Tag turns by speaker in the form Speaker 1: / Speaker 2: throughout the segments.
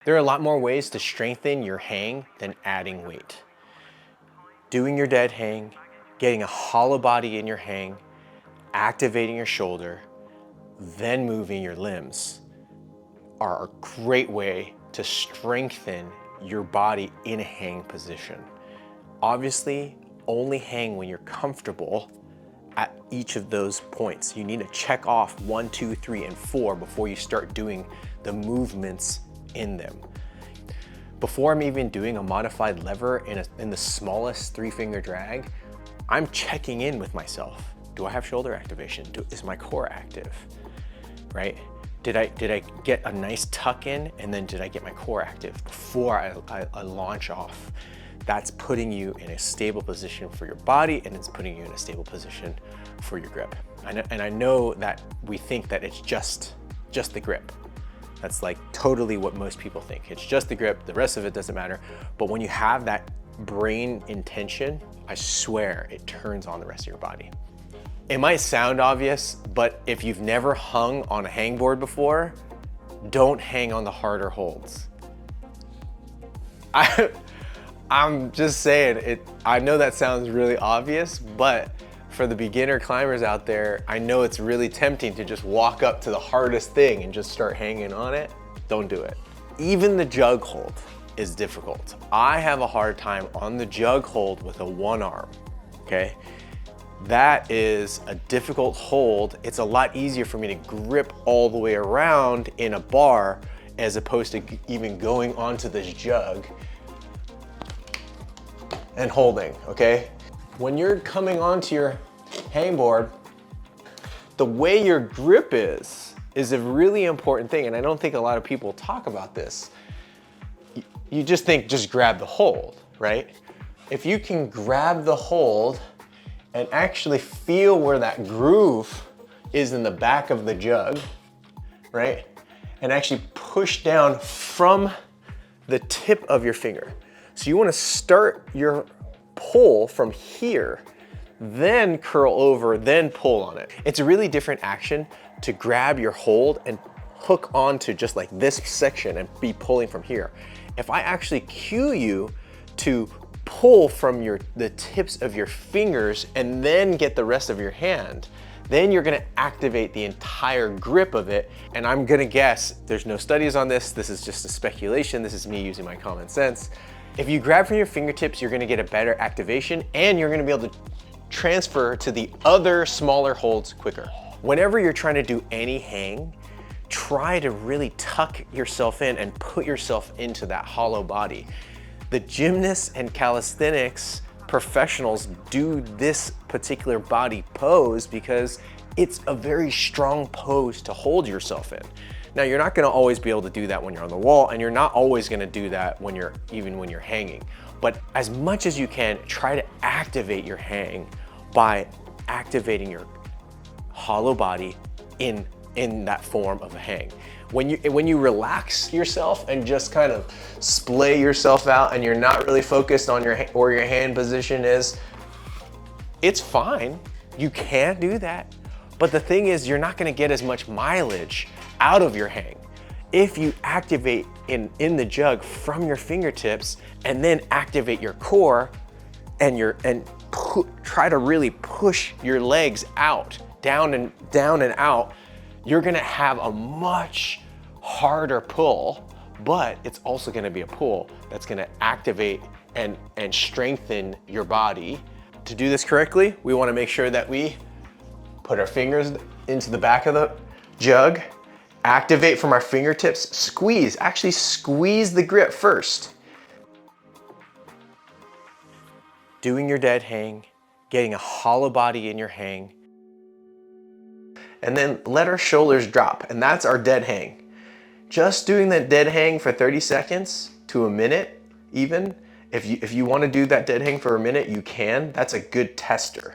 Speaker 1: There are a lot more ways to strengthen your hang than adding weight. Doing your dead hang, getting a hollow body in your hang, activating your shoulder, then moving your limbs are a great way to strengthen your body in a hang position. Obviously, only hang when you're comfortable at each of those points. You need to check off 1, 2, 3, and 4 before you start doing the movements in them. Before I'm even doing a modified lever in the smallest 3-finger drag, I'm checking in with myself. Do I have shoulder activation? Is my core active, right? Did I get a nice tuck in, and then did I get my core active before I launch off? That's putting you in a stable position for your body, and it's putting you in a stable position for your grip. And I know that we think that it's just the grip. That's like totally what most people think. It's just the grip, the rest of it doesn't matter. But when you have that brain intention, I swear it turns on the rest of your body. It might sound obvious, but if you've never hung on a hangboard before, don't hang on the harder holds. I'm just saying, I know that sounds really obvious, but for the beginner climbers out there, I know it's really tempting to just walk up to the hardest thing and just start hanging on it. Don't do it. Even the jug hold is difficult. I have a hard time on the jug hold with a one arm, okay? That is a difficult hold. It's a lot easier for me to grip all the way around in a bar as opposed to even going onto this jug and holding, okay? When you're coming onto your hangboard, the way your grip is a really important thing, and I don't think a lot of people talk about this. You just think, just grab the hold, right? If you can grab the hold and actually feel where that groove is in the back of the jug, right? And actually push down from the tip of your finger. So you wanna start your pull from here, then curl over, then pull on it. It's a really different action to grab your hold and hook onto just like this section and be pulling from here. If I actually cue you to pull from the tips of your fingers and then get the rest of your hand, then you're gonna activate the entire grip of it. And I'm gonna guess, there's no studies on this is just a speculation, this is me using my common sense. If you grab from your fingertips, you're gonna get a better activation and you're gonna be able to transfer to the other smaller holds quicker. Whenever you're trying to do any hang, try to really tuck yourself in and put yourself into that hollow body. The gymnasts and calisthenics professionals do this particular body pose because it's a very strong pose to hold yourself in. Now, you're not gonna always be able to do that when you're on the wall, and you're not always gonna do that even when you're hanging. But as much as you can, try to activate your hang by activating your hollow body in that form of a hang. When you relax yourself and just kind of splay yourself out and you're not really focused on where your hand position is, it's fine. You can do that. But the thing is, you're not gonna get as much mileage out of your hang. If you activate in the jug from your fingertips and then activate your core and try to really push your legs out, down and out, you're gonna have a much harder pull, but it's also gonna be a pull that's gonna activate and strengthen your body. To do this correctly, we wanna make sure that we put our fingers into the back of the jug, activate from our fingertips, squeeze, actually squeeze the grip first. Doing your dead hang, getting a hollow body in your hang, and then let our shoulders drop, and that's our dead hang. Just doing that dead hang for 30 seconds to a minute even, if you wanna do that dead hang for a minute, you can, that's a good tester.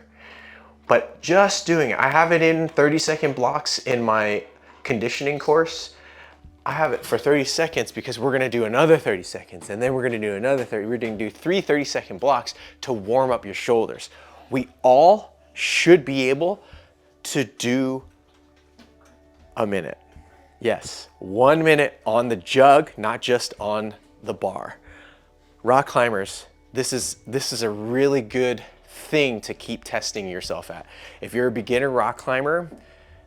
Speaker 1: But just doing it, I have it in 30-second blocks in my conditioning course. I have it for 30 seconds because we're gonna do another 30 seconds and then we're gonna do another 30. We're gonna do 3 30-second blocks to warm up your shoulders. We all should be able to do a minute. Yes, 1 minute on the jug, not just on the bar. Rock climbers, this is a really good thing to keep testing yourself at. If you're a beginner rock climber,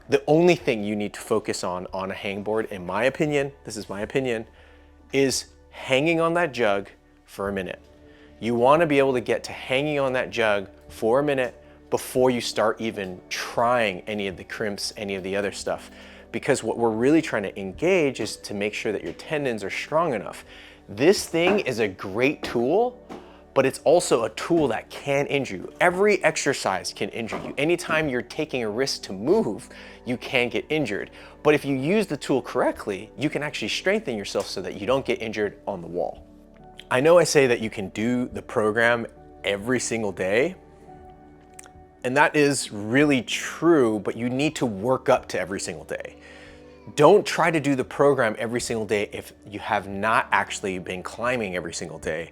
Speaker 1: the only thing you need to focus on a hangboard, in my opinion, this is my opinion, is hanging on that jug for a minute. You want to be able to get to hanging on that jug for a minute before you start even trying any of the crimps, any of the other stuff. Because what we're really trying to engage is to make sure that your tendons are strong enough. This thing is a great tool, but it's also a tool that can injure you. Every exercise can injure you. Anytime you're taking a risk to move, you can get injured. But if you use the tool correctly, you can actually strengthen yourself so that you don't get injured on the wall. I know I say that you can do the program every single day, and that is really true, but you need to work up to every single day. Don't try to do the program every single day if you have not actually been climbing every single day.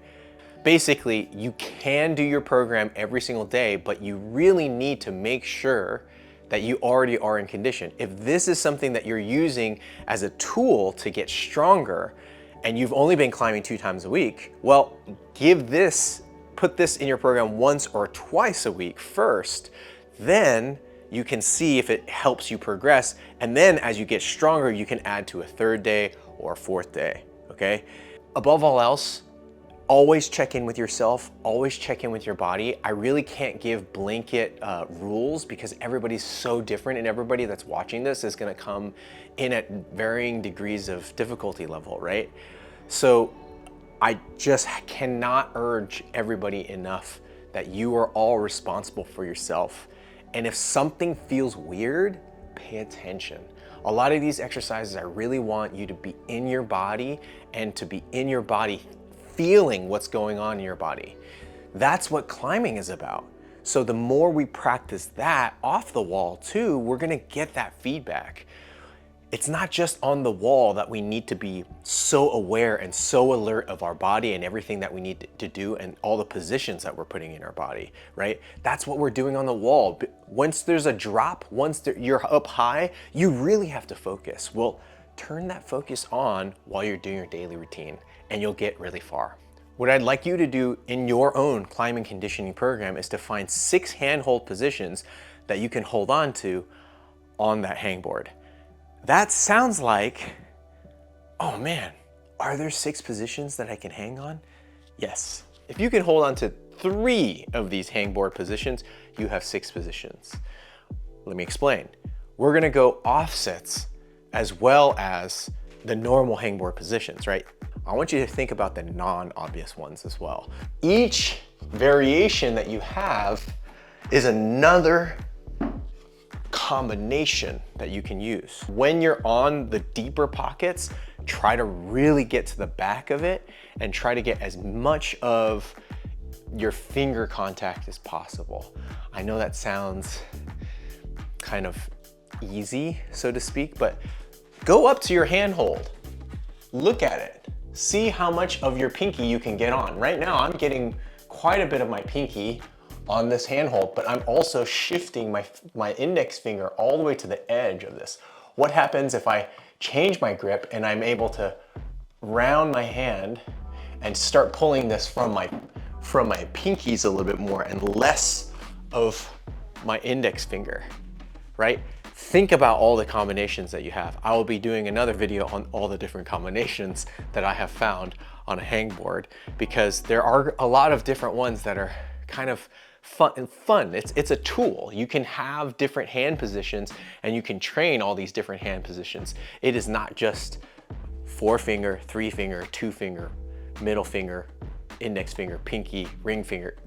Speaker 1: Basically, you can do your program every single day, but you really need to make sure that you already are in condition. If this is something that you're using as a tool to get stronger, and you've only been climbing 2 times a week, well, put this in your program once or twice a week first, then you can see if it helps you progress. And then as you get stronger, you can add to a 3rd day or a 4th day, okay? Above all else, always check in with yourself, always check in with your body. I really can't give blanket rules because everybody's so different, and everybody that's watching this is gonna come in at varying degrees of difficulty level, right? So I just cannot urge everybody enough that you are all responsible for yourself. And if something feels weird, pay attention. A lot of these exercises, I really want you to be in your body and to be in your body feeling what's going on in your body. That's what climbing is about. So the more we practice that off the wall too, we're gonna get that feedback. It's not just on the wall that we need to be so aware and so alert of our body and everything that we need to do and all the positions that we're putting in our body, right? That's what we're doing on the wall. Once there's a drop, you're up high, you really have to focus. Well, turn that focus on while you're doing your daily routine and you'll get really far. What I'd like you to do in your own climbing conditioning program is to find 6 handhold positions that you can hold on to on that hangboard. That sounds like, oh man, are there 6 positions that I can hang on? Yes. If you can hold on to 3 of these hangboard positions, you have 6 positions. Let me explain. We're gonna go offsets as well as the normal hangboard positions, right? I want you to think about the non-obvious ones as well. Each variation that you have is another combination that you can use. When you're on the deeper pockets, try to really get to the back of it and try to get as much of your finger contact as possible. I know that sounds kind of easy, so to speak, but go up to your handhold, look at it, see how much of your pinky you can get on. Right now, I'm getting quite a bit of my pinky on this handhold, but I'm also shifting my index finger all the way to the edge of this. What happens if I change my grip and I'm able to round my hand and start pulling this from my pinkies a little bit more and less of my index finger, right? Think about all the combinations that you have. I will be doing another video on all the different combinations that I have found on a hangboard because there are a lot of different ones that are kind of fun. It's a tool. You can have different hand positions and you can train all these different hand positions. It is not just 4-finger, 3-finger, 2-finger, middle finger, index finger, pinky, ring finger.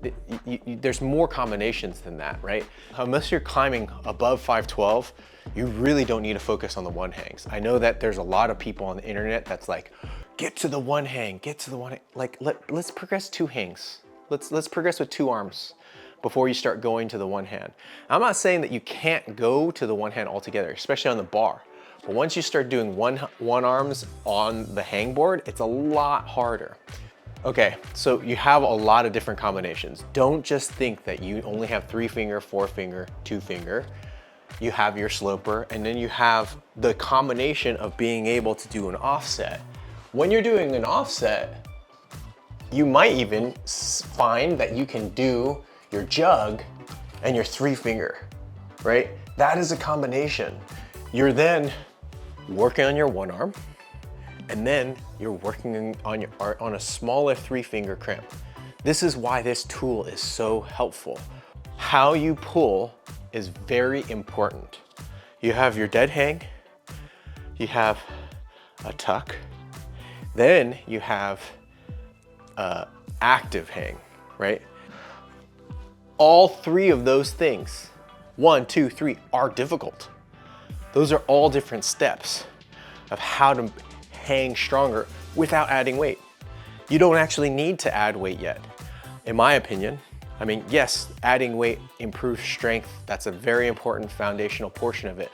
Speaker 1: There's more combinations than that, right? Unless you're climbing above 512, you really don't need to focus on the one hangs. I know that there's a lot of people on the internet that's like, get to the one hang, get to the one hang. Like, let's progress 2 hangs. Let's progress with 2 arms before you start going to the one hand. I'm not saying that you can't go to the one hand altogether, especially on the bar. But once you start doing one arms on the hangboard, it's a lot harder. Okay, so you have a lot of different combinations. Don't just think that you only have 3-finger, 4-finger, 2-finger. you have your sloper, and then you have the combination of being able to do an offset. When you're doing an offset, you might even find that you can do your jug and your 3-finger, right? That is a combination. You're then working on your one arm, and then you're working on a smaller 3-finger crimp. This is why this tool is so helpful. How you pull is very important. You have your dead hang, you have a tuck, then you have active hang, right? All 3 of those things, 1, 2, 3, are difficult. Those are all different steps of how to hang stronger without adding weight. You don't actually need to add weight yet, in my opinion. I mean, yes, adding weight improves strength. That's a very important foundational portion of it.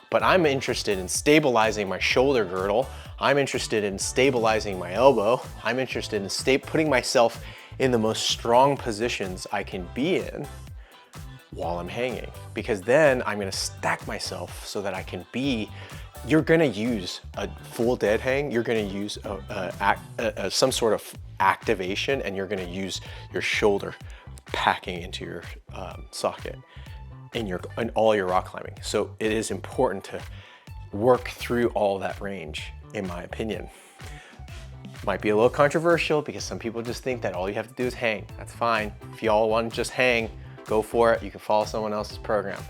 Speaker 1: But I'm interested in stabilizing my shoulder girdle. I'm interested in stabilizing my elbow. I'm interested in putting myself in the most strong positions I can be in while I'm hanging. Because then I'm gonna stack myself so that I can be, you're gonna use a full dead hang, you're gonna use some sort of activation, and you're gonna use your shoulder packing into your socket in all your rock climbing. So it is important to work through all that range, in my opinion. Might be a little controversial because some people just think that all you have to do is hang. That's fine. If you all want to just hang, go for it. You can follow someone else's program.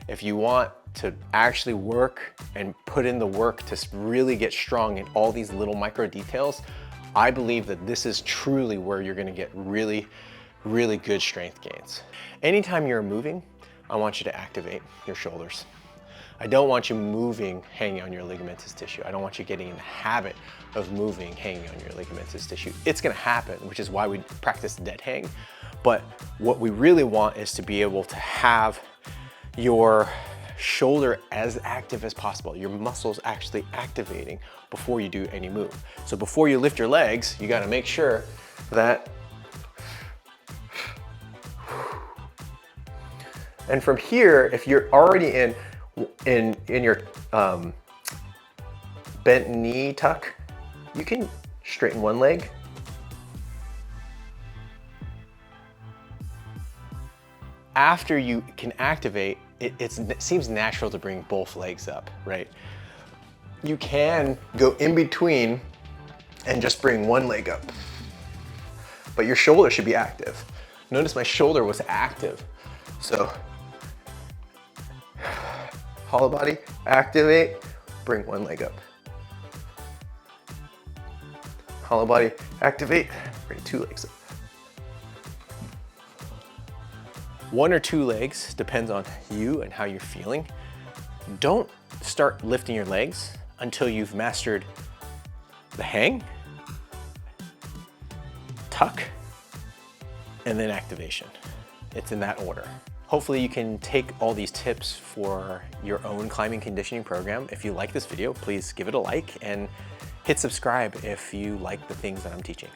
Speaker 1: If you want to actually work and put in the work to really get strong in all these little micro details, I believe that this is truly where you're gonna get really, really good strength gains. Anytime you're moving, I want you to activate your shoulders. I don't want you moving, hanging on your ligamentous tissue. I don't want you getting in the habit of moving, hanging on your ligamentous tissue. It's gonna happen, which is why we practice dead hang. But what we really want is to be able to have your shoulder as active as possible, your muscles actually activating before you do any move. So before you lift your legs, you gotta make sure that, and from here, if you're already in your bent knee tuck, you can straighten one leg. After you can activate, it seems natural to bring both legs up, right? You can go in between and just bring one leg up, but your shoulder should be active. Notice my shoulder was active. So hollow body, activate, bring one leg up. Hollow body, activate, bring 2 legs up. 1 or 2 legs, depends on you and how you're feeling. Don't start lifting your legs until you've mastered the hang, tuck, and then activation. It's in that order. Hopefully you can take all these tips for your own climbing conditioning program. If you like this video, please give it a like and hit subscribe if you like the things that I'm teaching.